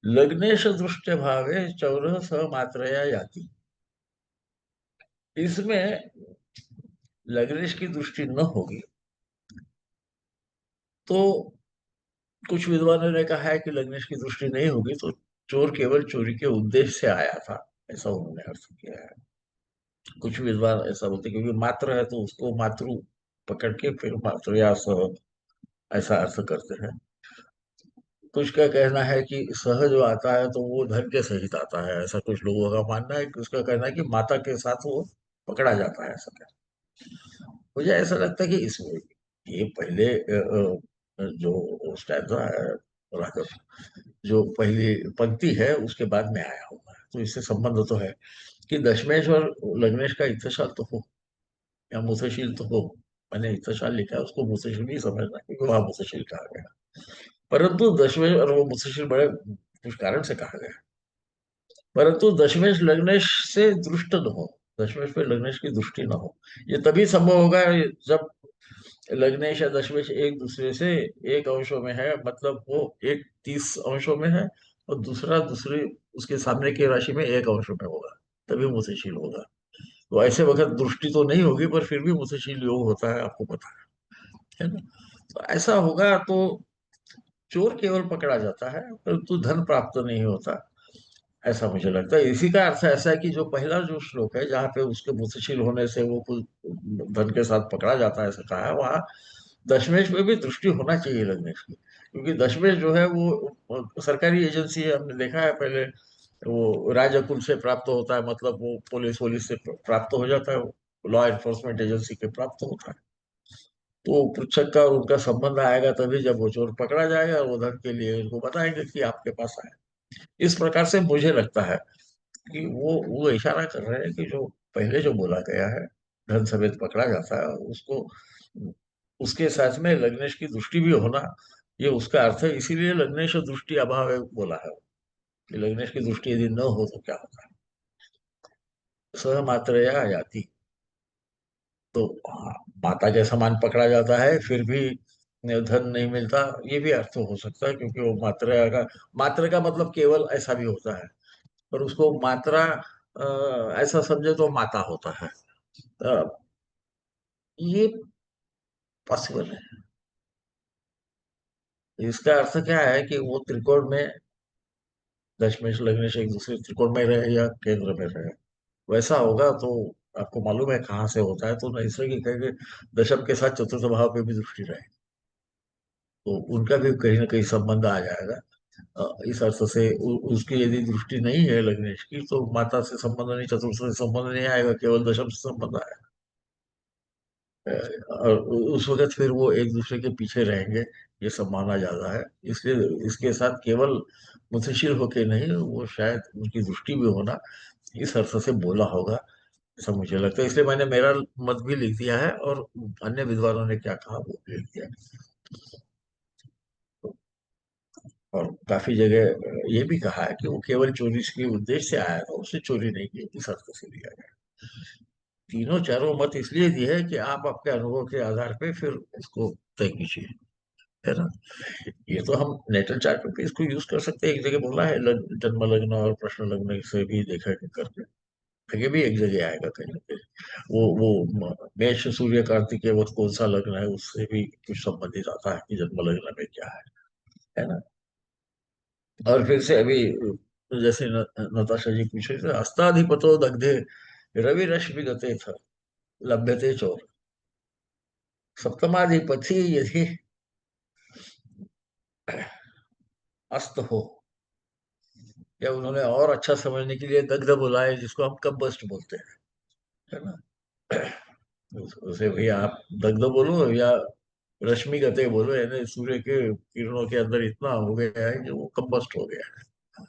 लग्नेश दृष्टि भावे चौर स मात्रया याति। इसमें लग्नेश की दृष्टि न होगी तो, कुछ विद्वानों ने कहा है कि लग्नेश की दृष्टि नहीं होगी तो चोर केवल चोरी के उद्देश्य से आया था, ऐसा उन्होंने अर्थ किया है। कुछ विद्वान ऐसा बोलते हैं, क्योंकि मात्र है तो उसको मातृ पकड़ के फिर मातृ या सह ऐसा अर्थ करते हैं। कुछ का कहना है कि सह जो आता है तो वो धन के सहित आता है, ऐसा कुछ लोगों का मानना है। उसका कहना है कि माता के साथ वो पकड़ा जाता है, ऐसा कहना। मुझे ऐसा लगता है कि इसमें ये पहले जो स्टैंजा है, राघव, जो पहली पंक्ति है उसके बाद में आया होगा, तो इससे संबंध तो है कि दशमेश और लग्नेश का इत्तेशाल तो हो या मुंसशील तो हो। मैंने इत्तेशाल लिखा है, उसको मुंसशील नहीं समझना, क्योंकि वहां मुंसशील कहा गया, परंतु दशमेश और वो मुंसशील बड़े कुछ कारण से कहा गया। परंतु दशमेश लग्नेश से दृष्ट न हो, दशमेश पे लग्नेश की दृष्टि न हो। ये तभी संभव होगा जब लग्नेश या दशमेश एक दूसरे से एक अंशों में है, मतलब वो एक 30 अंशों में है और दूसरा दूसरे उसके सामने की राशि में एक अंश में होगा, तभी मुंसशील होगा। तो ऐसे वक्त दृष्टि तो नहीं होगी, पर फिर भी मुंसशील योग होता है, आपको पता है ना। तो ऐसा होगा तो चोर केवल पकड़ा जाता है परंतु धन प्राप्त नहीं होता, ऐसा मुझे लगता है। इसी का अर्थ ऐसा है कि जो पहला जो श्लोक है जहाँ पे उसके मुंसशील होने से वो कुछ धन के साथ पकड़ा जाता है, ऐसा कहा है, वहाँ दशमेश में भी दृष्टि होना चाहिए लग्नेश की, क्योंकि दशमेश जो है वो सरकारी एजेंसी है, हमने देखा है पहले। वो राजकुल से प्राप्त होता है, मतलब वो पुलिस वोलिस से प्राप्त हो जाता है, वो लॉ एनफोर्समेंट एजेंसी के प्राप्त होता है। तो पृच्छक का और उनका संबंध आएगा तभी जब वो चोर पकड़ा जाएगा और वो धन के लिए उनको बताएंगे कि आपके पास आए। इस प्रकार से मुझे लगता है कि वो इशारा कर रहे हैं कि जो पहले जो बोला गया है, धन समेत पकड़ा जाता है उसको, उसके साथ में लग्नेश की दृष्टि भी होना, ये उसका अर्थ है। इसीलिए लग्नेश दृष्टि अभाव है बोला है, कि लग्नेश की दृष्टि यदि न हो तो क्या होता है, सह मात्रया याति। तो हाँ, माता के समान पकड़ा जाता है फिर भी धन नहीं मिलता, ये भी अर्थ हो सकता है, क्योंकि वो मात्रा का मतलब केवल ऐसा भी होता है, पर उसको मात्रा ऐसा समझे तो माता होता है। ये पॉसिबल है। इसका अर्थ क्या है कि वो त्रिकोण में दशमेश लग्नेश एक दूसरे त्रिकोण में रहे या केंद्र में रहे, वैसा होगा तो आपको मालूम है कहाँ से होता है, तो नैसर्गिक है कि दशम के साथ चतुर्थ भाव पे भी दृष्टि रहे, तो उनका भी कहीं ना कहीं संबंध आ जाएगा। इस अर्थ से उसकी यदि दृष्टि नहीं है लग्नेश की तो माता से संबंध नहीं, चतुर्थ से संबंध नहीं आएगा, केवल दशम से संबंध आएगा। और उस वक्त फिर वो एक दूसरे के पीछे रहेंगे, ये सब माना जाता है। इसलिए इसके साथ केवल मुंसशिल होके नहीं, वो शायद उनकी दृष्टि भी होना, इस अर्थ से बोला होगा, ऐसा मुझे लगता है। इसलिए मैंने मेरा मत भी लिख दिया है और अन्य विद्वानों ने क्या कहा वो भी लिख दिया है। और काफी जगह ये भी कहा है कि वो केवल चोरी के उद्देश्य से आया था, उससे चोरी नहीं की, इस अर्थ से लिया गया। तीनों चारों मत इसलिए दिए है कि आप आपके अनुभव के आधार पे फिर इसको तय कीजिए, है ना। ये तो हम नेटल चार्ट पे इसको यूज कर सकते हैं, एक जगह बोला है जन्म लग्न और प्रश्न लग्न से भी देखा करके, आगे भी एक जगह आएगा कहीं ना कहीं। वो मेष सूर्य कार्तिक के वक्त कौन सा लग्न है उससे भी कुछ संबंधित आता है कि जन्म लग्न में क्या है ना। और फिर से अभी जैसे नताशा जी पूछ रहे थे, अस्ताधिपतो दग्धे रवि रश्मि गते थ लभ्यते चोर, सप्तमाधिपति यदि अस्त हो, या उन्होंने और अच्छा समझने के लिए दग्ध बोला है, जिसको हम कम्बस्ट बोलते हैं, है ना। उसे भैया आप दग्ध बोलो या रश्मि गते बोलो, यानी सूर्य के किरणों के अंदर इतना हो गया है कि वो कम्बस्ट हो गया है।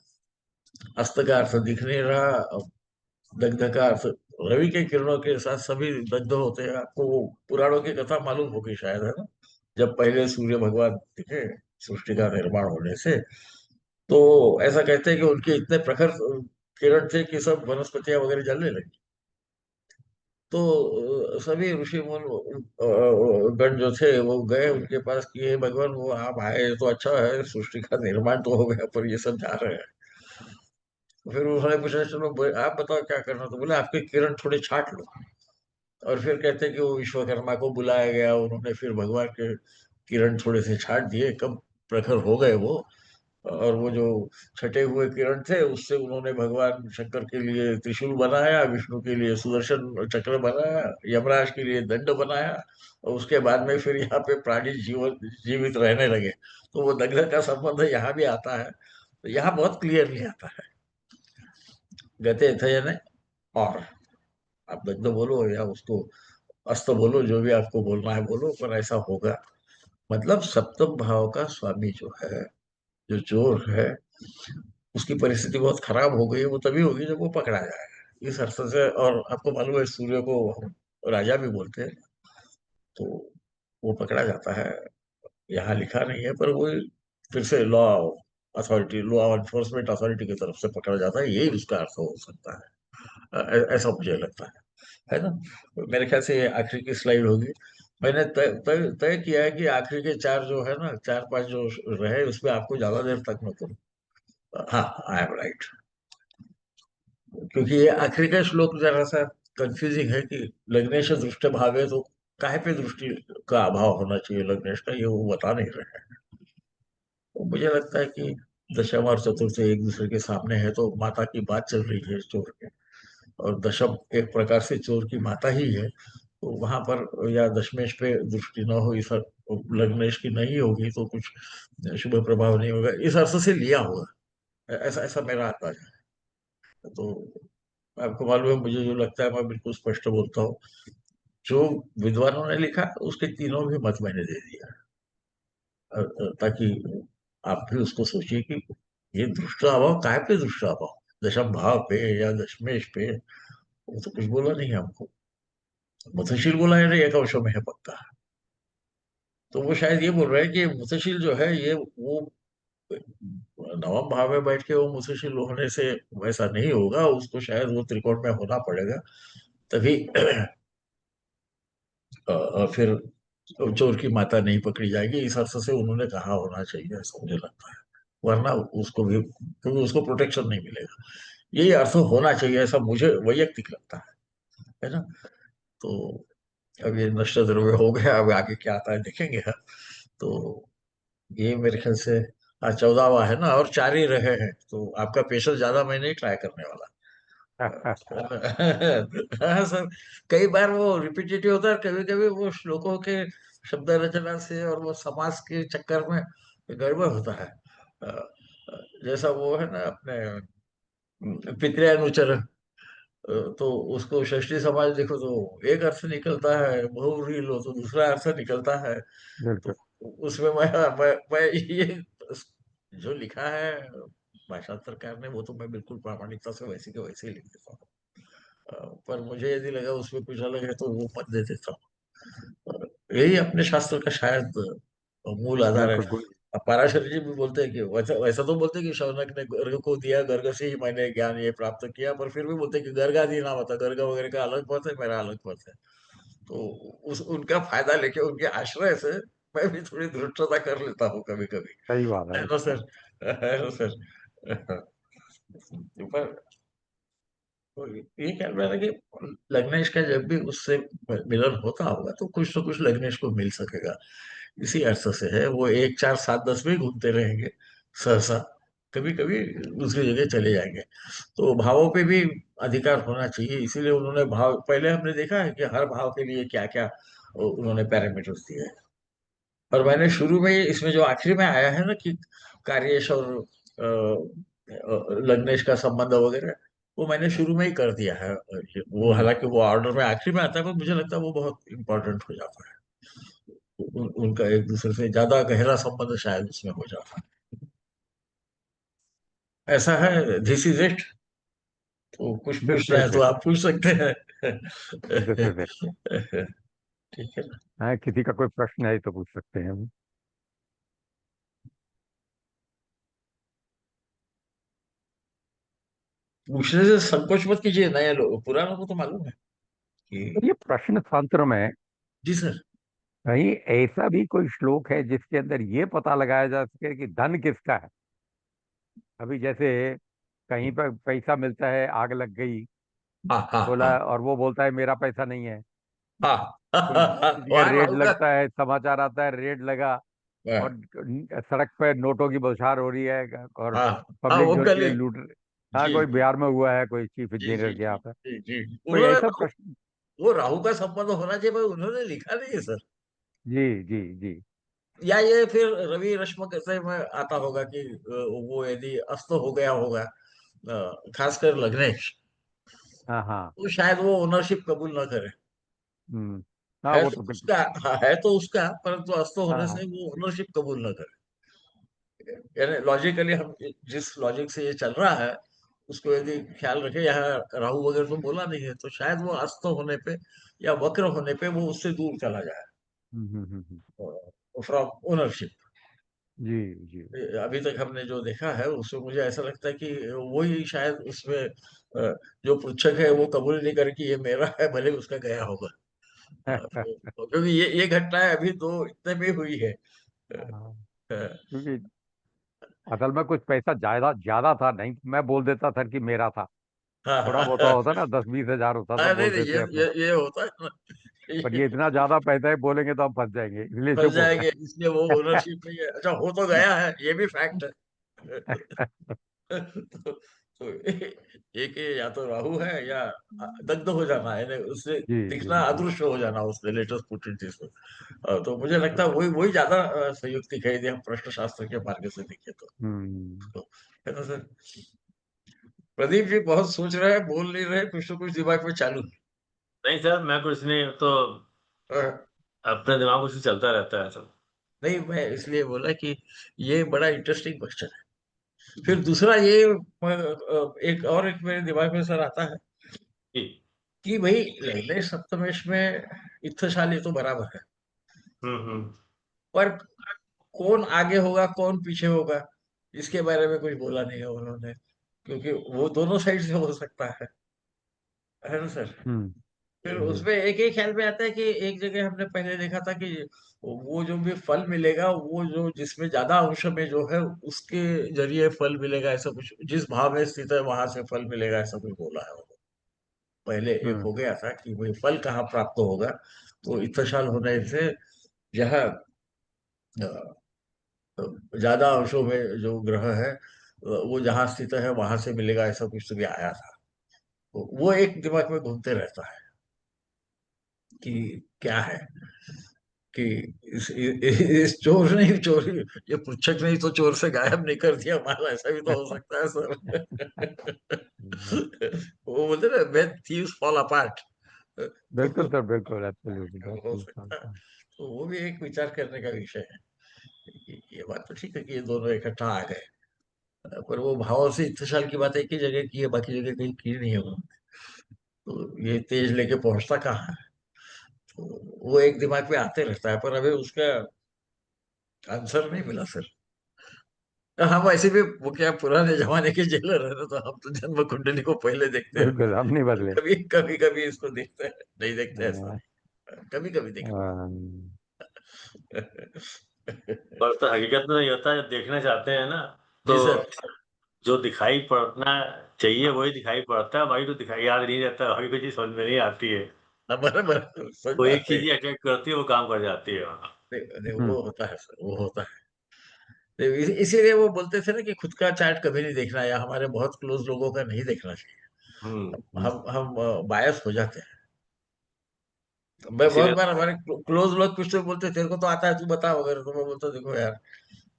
अस्त का अर्थ दिख नहीं रहा, दग्ध का अर्थ रवि के किरणों के साथ सभी दग्ध होते हैं। आपको वो पुराणों की कथा मालूम होगी शायद, है ना? जब पहले सूर्य भगवान दिखे सृष्टि का निर्माण होने से, तो ऐसा कहते हैं कि उनके इतने प्रखर किरण थे कि सब वनस्पतियां वगैरह जलने लगी। तो सभी ऋषि मुनि गण जो थे वो गए उनके पास कि हे भगवान, वो आप आए तो अच्छा है, सृष्टि का निर्माण तो हो गया, पर ये सब जा रहे हैं। तो फिर उन्होंने पूछा चलो आप बताओ क्या करना, तो बोले आपके किरण थोड़े छाट लो। और फिर कहते हैं कि वो विश्वकर्मा को बुलाया गया, उन्होंने फिर भगवान के किरण थोड़े से छाट दिए, कब प्रखर हो गए वो। और वो जो छटे हुए किरण थे उससे उन्होंने भगवान शंकर के लिए त्रिशूल बनाया, विष्णु के लिए सुदर्शन चक्र बनाया, यमराज के लिए दंड बनाया। और उसके बाद में फिर यहाँ पे प्राणी जीवन जीवित रहने लगे। तो वो दग्ध का संबंध यहाँ भी आता है, तो यहाँ बहुत क्लियरली आता है। गते थे यानी, और आप दग्ध बोलो या उसको अस्त बोलो, जो भी आपको बोलना है बोलो, पर ऐसा होगा। मतलब सप्तम भाव का स्वामी जो है, जो चोर है, उसकी परिस्थिति बहुत खराब हो गई है। वो तभी होगी जब वो पकड़ा जाएगा, इस अर्थ से। और आपको मालूम है सूर्य को हम राजा भी बोलते हैं। तो वो पकड़ा जाता है, यहाँ लिखा नहीं है, पर वो फिर से law authority, law enforcement authority की तरफ से पकड़ा जाता है, यही उसका अर्थ हो सकता है। ऐसा मुझे लगता है ना? मेरे ख्याल से ये आखिरी की स्लाइड होगी। मैंने तय तय तय किया है कि आखिरी के चार जो है ना, चार पांच जो रहे उसमें आपको ज्यादा देर तक न करूं। हाँ, आई एम राइट। क्योंकि ये आखिरी का श्लोक जरा सा कंफ्यूजिंग है कि लग्नेश दृष्टि भावे, तो काहे पे दृष्टि का अभाव होना चाहिए लग्नेश का, ये वो बता नहीं रहे हैं। तो मुझे लगता है कि दशम और चतुर्थ एक दूसरे के सामने है, तो माता की बात चल रही है चोर के। और दशम एक प्रकार से चोर की माता ही है, तो वहां पर या दशमेश पे दृष्टि न हो, इस लग्नेश की नहीं होगी तो कुछ शुभ प्रभाव नहीं होगा, इस अर्थ से लिया होगा। ऐसा ऐसा मेरा अंदाजा है। तो आपको मालूम है, मुझे जो लगता है मैं बिल्कुल स्पष्ट बोलता हूँ, जो विद्वानों ने लिखा उसके तीनों भी मत मैंने दे दिया। ताकि आप भी उसको सोचिए कि ये दुष्टाभाव काय पे दुष्टाभाव, दशम भाव पे या दशमेश पे, वो तो कुछ बोला नहीं है हमको। मुतशिल बोला है ना, एक अंशों में है पक्का। तो वो शायद ये बोल रहे हैं कि मुतशिल जो है ये वो नवम भाव में बैठ के वो मुतशिल होने से वैसा नहीं होगा, उसको शायद वो त्रिकोण में होना पड़ेगा, तभी फिर चोर की माता नहीं पकड़ी जाएगी, इस अर्थ से उन्होंने कहा होना चाहिए, ऐसा मुझे लगता है। वरना उसको भी, क्योंकि उसको प्रोटेक्शन नहीं मिलेगा, यही अर्थ होना चाहिए, ऐसा मुझे वैयक्तिक लगता है ना? तो अब ये नष्ट द्रव्य हो गया, अब आगे क्या आता है देखेंगे हम। तो ये मेरे ख्याल से आज 14वां है ना, और चार ही रहे हैं, तो आपका पेशेंस ज्यादा मैं नहीं ट्राई करने वाला। हाँ सर, कई बार वो रिपीटेटिव होता है, कभी कभी वो श्लोकों के शब्द रचना से और वो समास के चक्कर में गड़बड़ होता है। जैसा वो है ना अपने पितृनुचर, तो उसको षष्ठी समाज देखो तो एक अर्थ निकलता है, बहुव्रीहि लो तो दूसरा अर्थ निकलता है। बिल्कुल। तो उसमें मैं ये जो लिखा है भाषांतरकार ने, वो तो मैं बिल्कुल प्रामाणिकता से वैसे के वैसे ही लिख देता हूँ। पर मुझे यदि लगा उसमें कुछ अलग है तो वो मत दे देता हूँ। यही अपने शास्त्र का शायद मूल आधार है। बिल्कुल गुण। अब पराशर जी भी बोलते हैं कि वैसा वैसा तो बोलते हैं कि शौनक ने गर्ग को दिया, गर्ग से ही मैंने ज्ञान ये प्राप्त किया, पर फिर भी बोलते हैं कि गर्गादि ना बता, गर्ग वगैरह का अलग पथ है, मेरा अलग पथ है। तो उस उनका फायदा लेके उनके आश्रय से मैं भी थोड़ी धृष्टता कर लेता हूँ कभी कभी। सही बात है है ना बिल्कुल। सर? है ना सर? पर तो ये कह रहा था कि लग्नेश का जब भी उससे मिलन होता होगा तो कुछ लग्नेश को मिल सकेगा, इसी अर्थ से है। वो 1 4 7 10 में ही घूमते रहेंगे सहसा, कभी कभी दूसरी जगह चले जाएंगे। तो भावों पे भी अधिकार होना चाहिए, इसीलिए उन्होंने भाव, पहले हमने देखा है कि हर भाव के लिए क्या क्या उन्होंने पैरामीटर्स दिए हैं। और मैंने शुरू में इसमें जो आखिरी में आया है ना कि कार्येश और लग्नेश का संबंध वगैरह, वो मैंने शुरू में ही कर दिया है। वो हालांकि वो ऑर्डर में आखिरी में आता है, पर मुझे लगता है वो बहुत इंपॉर्टेंट हो जाता है। उनका एक दूसरे से ज्यादा गहरा संबंध शायद उसमें हो जाता है। ऐसा है, दिस इज इट। तो कुछ पूछना बिल्कुल है तो बिल्कुल। आप पूछ सकते हैं। This is it. ठीक है ना। हाँ, किसी का कोई प्रश्न है तो पूछ सकते हैं हम। पूछने से संकोच मत कीजिए, नए लोग पुरानों को तो मालूम है तो कि। ये प्रश्न तंत्र में जी सर। कहीं ऐसा भी कोई श्लोक है जिसके अंदर ये पता लगाया जा सके कि धन किसका है? अभी जैसे कहीं पर पैसा मिलता है, आग लग गई, हाँ हाँ हाँ बोला, और वो बोलता है मेरा पैसा नहीं है। हाँ। कोई किसी का वहाँ रेड राहु का। लगता है, समाचार आता है रेड लगा, हाँ और सड़क पे नोटों की बौछार हो रही है, और हाँ हाँ, पब्लिक वो जो गली। लूट हाँ, जी कोई जी बिहार में हुआ है, कोई चीफ जी जी इंजीनियर के जी यहाँ पे। जी जी। कोई उन्होंने ऐसा प्रश्न? वो राहु का संबंध होना चाहिए भाई, उन्होंने लिखा नहीं है सर। जी जी जी। या ये फिर रवि रश्मि से में आता होगा कि वो यदि अस्त हो गया होगा, खासकर लग्नेश, हाँ हाँ। तो शायद वो ओनरशिप कबूल ना करे। हम्म। हाँ, है वो तो तो बिल्कुल। उसका, हाँ है तो उसका, परंतु अस्त हाँ होने हाँ। से वो ओनरशिप कबूल ना करे। यानी लॉजिकली हम जिस लॉजिक से ये चल रहा है, उसको यदि ख्याल रखे, यहाँ राहु वगैरह तो बोला नहीं है, तो शायद वो अस्त होने पे या वक्र होने पे वो उससे दूर चला जाए हम्म। From ownership. जी जी। अभी तक हमने जो देखा है उसमें मुझे ऐसा लगता है कि वही शायद उसमें जो पृच्छक है वो कबूल नहीं करे कि ये मेरा है, भले उसका गया होगा। क्योंकि ये घटनाएं अभी तो इतने में हुई है। हाँ, अ, क्योंकि असल में कुछ पैसा ज्यादा ज्यादा था, नहीं तो मैं बोल देता था कि मेरा था। हाँ थोड़ा हाँ बहुत हाँ। होता ना, 10-20 हजार होता तो नहीं बोल नहीं, देते अपना। ये होता है ना। पर ये इतना ज्यादा पैसा है, बोलेंगे तो हम फंस जाएंगे, इसलिए फंस चुप हो जाएंगे, इसलिए वो ओनरशिप नहीं है। अच्छा, हो तो गया है, ये भी फैक्ट है। गए। तो एक ये या तो राहु है या दग्ध हो जाना है, यानी उससे जी जी दिखना, जी। अदृश्य हो जाना, उसने लेटेस्ट पुट इट दिस। तो मुझे लगता है वही वही ज्यादा संयुक्त दिखाई दे, हम प्रश्न शास्त्र के मार्ग से देखें हम्म। तो। है ना सर। प्रदीप जी बहुत सोच रहे हैं, बोल नहीं रहे, कुछ तो कुछ दिमाग में चालू नहीं सर, मैं कुछ नहीं तो है। अपने दिमाग में कुछ चलता रहता है सब। नहीं, मैं इसलिए बोला कि ये बड़ा इंटरेस्टिंग क्वेश्चन है। फिर दूसरा ये एक और एक मेरे दिमाग में सर आता है जी। कि भाई लग्नेश सप्तमेश में इत्थशाली तो बराबर है, हम्म। पर कौन आगे होगा कौन पीछे होगा, इसके बारे में कुछ बोला नहीं है उन्होंने, क्योंकि वो दोनों साइड से हो सकता है ना सर। हम्म। फिर जी। उसमें एक एक ख्याल में आता है कि एक जगह हमने पहले देखा था कि वो जो भी फल मिलेगा, वो जो जिसमें ज्यादा अंश में जो है उसके जरिए फल मिलेगा, ऐसा कुछ, जिस भाव में स्थित है वहां से फल मिलेगा, ऐसा कुछ बोला है उन्होंने। पहले एक हम्म। हो गया था कि भाई फल कहाँ प्राप्त होगा, तो इत्तशाल होने से जहाँ ज्यादा अंशों में जो ग्रह है वो जहाँ स्थित है वहां से मिलेगा, ऐसा कुछ तो भी आया था। तो वो एक दिमाग में घूमते रहता है कि क्या है कि इस चोर ने चोरी, ये पुच्छक नहीं तो चोर से गायब नहीं कर दिया माल, ऐसा भी तो हो सकता है सर। वो बोलते ना, when thieves fall apart। बिल्कुल तो सर, बिल्कुल, एब्सोल्युटली हो सकता है। तो वो भी एक विचार करने का विषय है कि ये बात तो ठीक है कि ये दोनों इकट्ठा आ गए, पर वो भाव से इत्तेशाल की बात एक ही जगह की है, बाकी जगह कहीं की नहीं है वो। तो ये तेज लेके पहुंचता कहाँ है, तो वो एक दिमाग में आते रहता है, पर अभी उसका आंसर नहीं मिला सर। हम ऐसे भी वो क्या पुराने जमाने के जेलर है ना, तो हम तो जन्म कुंडली को पहले देखते हैं। बिल्कुल, हम नहीं बदले। कभी कभी कभी इसको देखते हैं, नहीं देखते ऐसा हाँ, नहीं, कभी कभी देख लेते। पर तो हकीकत में नहीं होता, जब देखना चाहते हैं ना तो जी सर। जो दिखाई पड़ना चाहिए वही दिखाई पड़ता है, बाकी तो दिखाई याद नहीं रहता, बाकी कोई चीज समझ में नहीं आती है। हमारे बराबर सच वो एक बात है। चीज ही अट्रैक्ट करती है, वो काम कर जाती है वहाँ। नहीं, नहीं, हम्म। वो होता है सर, वो होता है। तो इसीलिए वो बोलते थे ना कि खुद का चार्ट कभी नहीं देखना, या हमारे बहुत क्लोज लोगों का नहीं देखना चाहिए। हम्म। हम बायस हो जाते हैं। मैं बहुत इसीलिए बार हमारे क्लोज लोग कुछ तो बोलते, तेरे को तो आता है तू बता वगैरह, तो मैं बोलता देखो यार,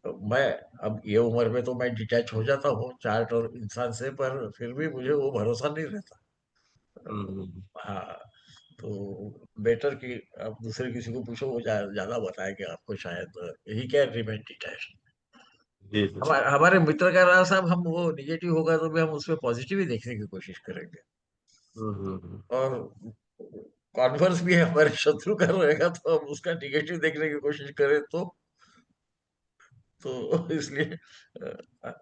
तो मैं अब ये उम्र में तो मैं डिटैच हो जाता हूँ चार्ट और इंसान से, पर फिर भी मुझे वो भरोसा नहीं रहता। हम्म। हाँ। तो बेटर कि आप दूसरे किसी को पूछो, वो ज्यादा बताए कि आपको शायद ही कैन रिमेन डिटैच। जी जी। हमारे मित्र का रहा साहब, हम वो निगेटिव होगा तो भी हम उसमें पॉजिटिव ही देखने की कोशिश करेंगे। और कॉन्वर्स भी हमारे शत्रु का रहेगा तो हम उसका निगेटिव देखने की कोशिश करें तो इसलिए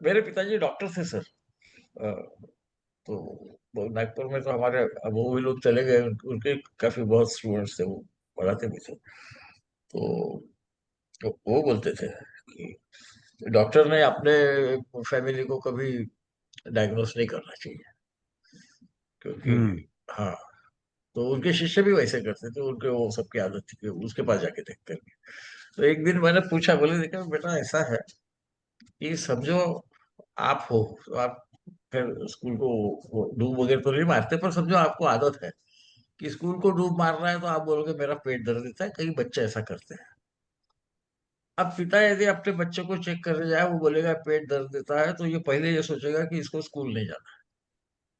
मेरे पिताजी डॉक्टर थे सर। तो वो नागपुर में तो हमारे अब वो भी लोग चले गए, उनके काफी बहुत स्टूडेंट्स थे, वो पढ़ाते भी थे। तो वो बोलते थे कि डॉक्टर ने अपने फैमिली को कभी डायग्नोस नहीं करना चाहिए, क्योंकि हाँ, तो उनके शिष्य भी वैसे करते थे, उनके वो सबकी आदत थी कि उसके पास जाके देख करके। तो एक दिन मैंने पूछा, बोले देखा बेटा ऐसा है कि समझो आप हो तो आप फिर स्कूल को वो डूब वगैरह तो नहीं मारते, पर समझो आपको आदत है कि स्कूल को डूब मारना है, तो आप बोलोगे मेरा पेट दर्द देता है, कई बच्चे ऐसा करते हैं। अब पिता यदि अपने बच्चे को चेक करने जाए, वो बोलेगा पेट दर्द देता है, तो ये पहले ये सोचेगा कि इसको स्कूल नहीं जाना,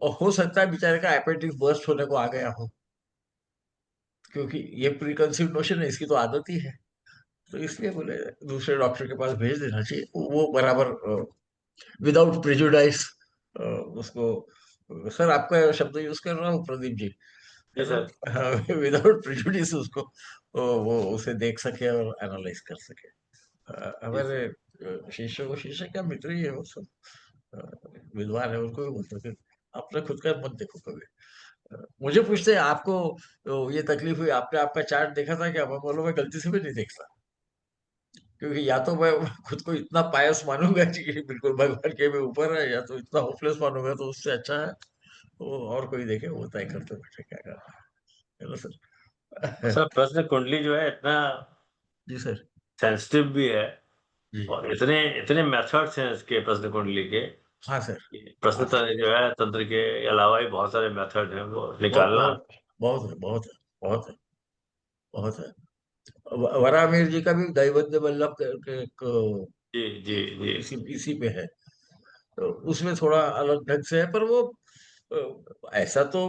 और हो सकता है बेचारे का अपेंडिक्स बर्स्ट होने को आ गया हो, क्योंकि ये प्रीकंसीव नोशन है, इसकी तो आदत ही है। तो इसलिए बोले दूसरे डॉक्टर के पास भेज देना चाहिए, वो बराबर विदाउट प्रेजुडाइस उसको। सर आपका शब्द यूज कर रहा हूँ प्रदीप जी, है ना? विदाउट प्रेजुडिस उसको वो उसे देख सके और एनालाइज कर सके। हमारे शिष्य को, शिष्य क्या मित्र ही है वो सब, विद्वान है, उनको भी बोलते हैं कि अपना खुद का मत देखो कभी। मुझे पूछते हैं आपको ये तकलीफ हुई, आपने आपका चार्ट देखा था क्या? मैं बोलूँ मैं गलती से भी नहीं देखता, क्योंकि या तो मैं खुद को इतना पायस मानूंगा कि बिल्कुल भगवान के भी ऊपर है, या तो इतना होपलेस मानूंगा, तो उससे अच्छा है वो और कोई देखे, वो तय करते बैठे क्या करना है ना सर। सर प्रश्न कुंडली जो है इतना जी सर। सेंसिटिव भी है, जी और इतने इतने मेथड्स हैं इसके प्रश्न कुंडली के। हाँ सर। प्रश्न जो है तंत्र के अलावा भी बहुत सारे मेथड हैं वो बहुत निकालना। बहुत बहुत है, बहुत है, बहुत है, बहुत है। वरामीर जी का भी दैवज्ञ वल्लभ करके एक जी जी जी इसी पे है, तो उसमें थोड़ा अलग ढंग से है, पर वो ऐसा तो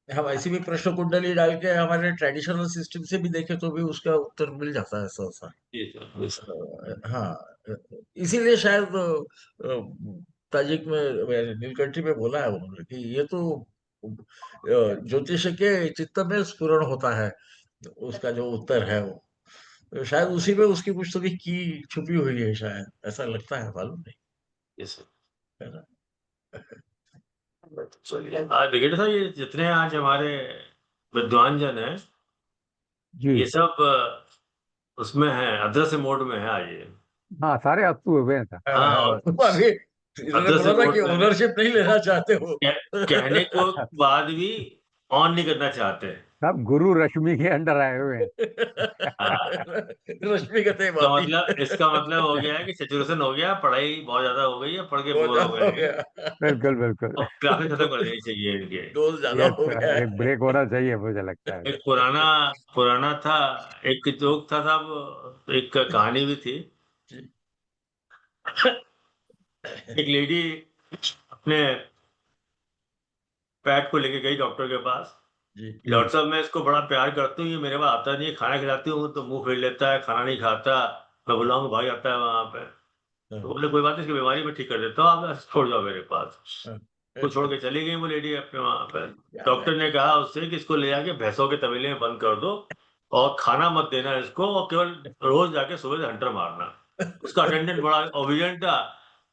हम ऐसी भी प्रश्न कुंडली डाल के हमारे ट्रेडिशनल सिस्टम से भी देखें तो भी उसका उत्तर मिल जाता है सहसा। जी सर, जी सर। हाँ, इसीलिए शायद ताजिक में नीलकंठी में बोला है उन्होंने कि ये तो ज्योतिष के चित्त में स्फुरण होता है, उसका जो उत्तर है वो, तो शायद उसी में उसकी कुछ तो भी की छुपी हुई है, शायद ऐसा लगता है, मालूम नहीं, जी सर। है ना? चलिए आज विकेट साहब, ये जितने आज हमारे विद्वान जन हैं, जी ये सब उसमें है, अदृश्य मोड में है आज ये। हाँ, सारे अस्तु हुए हैं सर। हाँ, और अभी इन्होंने अदृश्य बोला था मोड कि में है। ओनरशिप नहीं लेना चाहते हो। कहने को बाद भी ऑन नहीं करना चाहते। सब गुरु रश्मि के अंडर आए हुए हैं। हाँ, रश्मि कहते तो माफी। मतलब इसका मतलब हो गया है कि सेचुरेशन हो गया, पढ़ाई बहुत ज्यादा हो गई है, पढ़ के बहुत बोर हो ज्यादा गए हो हैं, गया, बिल्कुल बिल्कुल। और क्लासेस खत्म कर देनी चाहिए इनके। डोज ज्यादा यस हो सर, गया एक है। ब्रेक होना चाहिए मुझे लगता है। एक पुराना पुराना था, एक जोक था साहब, एक कहानी भी थी। जी एक लेडी अपने पेट को लेके गई डॉक्टर के पास। जी डॉक्टर साहब, मैं इसको बड़ा प्यार करती हूँ, ये मेरे पास आता नहीं है, खाना खिलाती हूँ तो मुंह फेर लेता है, खाना नहीं खाता, मैं बुलाऊंगा भाग आता है वहां पे। तो बोले कोई बात नहीं, इसकी बीमारी मैं ठीक कर देता हूँ, आप छोड़ जाओ मेरे पास। को छोड़ के चली गई वो लेडी अपने वहां पे। डॉक्टर ने कहा उससे कि इसको ले जाके भैंसों के तबेले में बंद कर दो, और खाना मत देना इसको, और केवल रोज जाके सुबह से हंटर मारना। उसका अटेंडेंट बड़ा ओबिडिएंट था,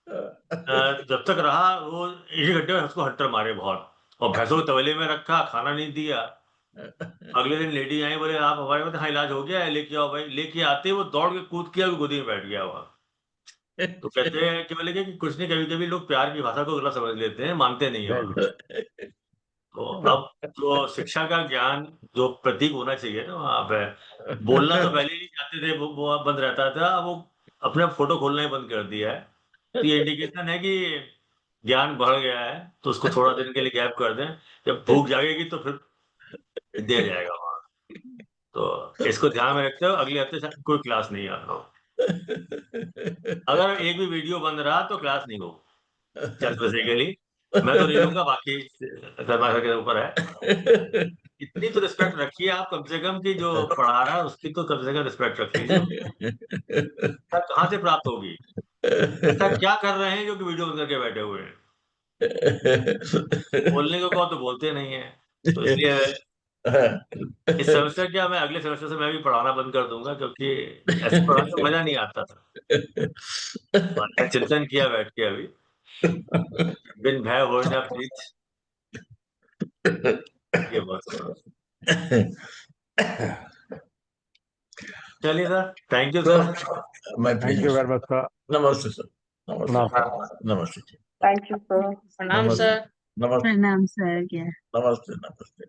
जब तक रहा वो 1 घंटे में उसको हंटर मारे बहुत, और भैंसों के तबेले में रखा, खाना नहीं दिया। अगले दिन लेडी आई, बोले आप हमारे पास, हाँ इलाज हो गया है, लेके आओ भाई। लेके आते ही वो दौड़ के कूद किया, गोदी में बैठ गया वहां। तो कहते हैं कि बोले कि कुछ नहीं, कभी कभी लोग प्यार की भाषा को गलत समझ लेते हैं, मानते नहीं है वहां। बिल्कुल। तो अब जो शिक्षा का ज्ञान जो प्रतीक होना चाहिए ना वहां पे, बोलना तो पहले ही नहीं चाहते थे, वो अब बंद रहता था, अब वो अपने फोटो खोलना ही बंद कर दिया है। तो ये इंडिकेशन है कि ज्ञान बढ़ गया है, तो उसको थोड़ा दिन के लिए गैप कर दें, जब भूख जागेगी तो फिर दिया जाएगा वहां। तो इसको ध्यान में रखते हो, अगले हफ्ते से कोई क्लास नहीं आ रहा हो। अगर एक भी वीडियो बंद रहा तो क्लास नहीं हो, जस्ट बेसिकली। मैं तो नहीं लूंगा, बाकी शर्मा सर के ऊपर है। इतनी तो रिस्पेक्ट रखिए आप कम से कम, कि जो पढ़ा रहा है उसकी तो कम से कम रिस्पेक्ट रख लीजिए। कहाँ से प्राप्त होगी? ऐसा क्या कर रहे हैं जो कि वीडियो बंद करके बैठे हुए हैं? बोलने को कहो तो बोलते नहीं है, तो इसलिए इस सेमेस्टर क्या, मैं अगले सेमेस्टर से मैं भी पढ़ाना बंद कर दूंगा, क्योंकि ऐसे पढ़ाने में मजा नहीं आता था। मैंने चिंतन किया बैठ के अभी, बिन भय होए ना प्रीत, ये बहुत चलिए sir, thank you sir. My thank you very much sir. नमस्ते सर। नमस्ते नमस्ते। नमस्ते थैंक यू सर। प्रणाम सर। नमस्ते प्रणाम सर। नमस्ते नमस्ते